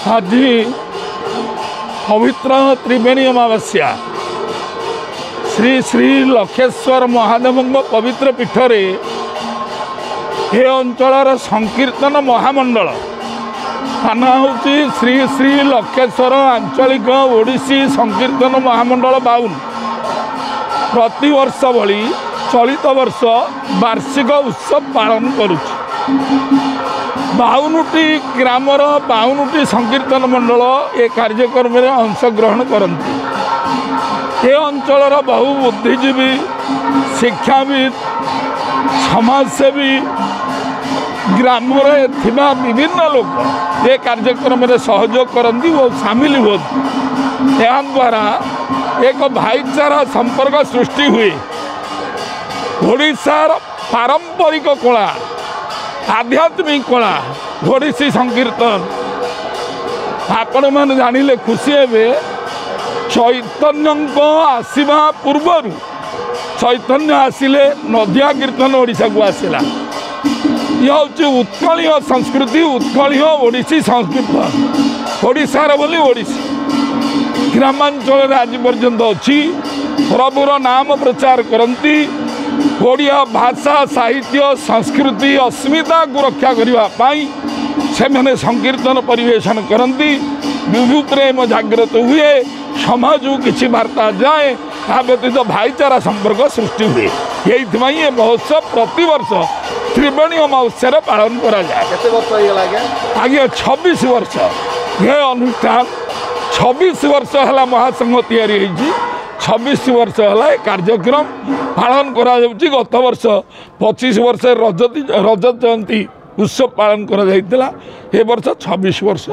आज पवित्र त्रिवेणी अमावस्या श्री श्री लक्षेश्वर महादेव पवित्र पीठरे हे अंचल संकीर्तन महामंडल थाना हूँ श्री श्री लक्षेश्वर आंचलिक ओडिसी संकीर्तन महामंडल 52 प्रतिवर्ष भली चलित वर्ष वार्षिक उत्सव पालन करुच्ची 52टी ग्रामर 52टी संकीर्तन मंडल ए कार्यक्रम में अंशग्रहण करती। ये अंचल बहु बुद्धिजीवी शिक्षाविद समाजसेवी ग्रामर थिबा विभिन्न लोग ये कार्यक्रम में सहयोग करती और सामिल होती। यहाँ द्वारा एक भाईचारा संपर्क सृष्टि हुए। ओडिशार पारंपरिक कला आध्यात्मिक कला ओडिसी संकीर्तन आपण मैंने जानिले खुशी हे। चैतन्य आसवा पूर्वर चैतन्य आसिले नदिया कीर्तन ओडिशा को आसला। यह हूँ उत्कलीय संस्कृति उत्कलीय ओडिसी संकीर्तन ओडिशार बोली ओडिसी ग्रामांचल आज पर्यंत अच्छी प्रभुर नाम प्रचार करती। ओडिया भाषा साहित्य संस्कृति अस्मिता को रक्षा करने से मैंने संकीर्तन परिवेशन करती। विभु प्रेम जागृत हुए समाज को किसी वार्ता जाए आ व्यतीत भाईचारा संपर्क सृष्टि हुए। ये महोत्सव प्रतिवर्ष त्रिवेणी अमावस्या पालन करा जाए। आगे 26 वर्ष ये अनुष्ठान 26 वर्ष है महासंघ तैयारी 26 वर्ष है कार्यक्रम पालन करा जाउची। गत वर्ष 25 वर्ष रजत जयंती उत्सव पालन करा जाइतिला। ए वर्ष 26 वर्ष।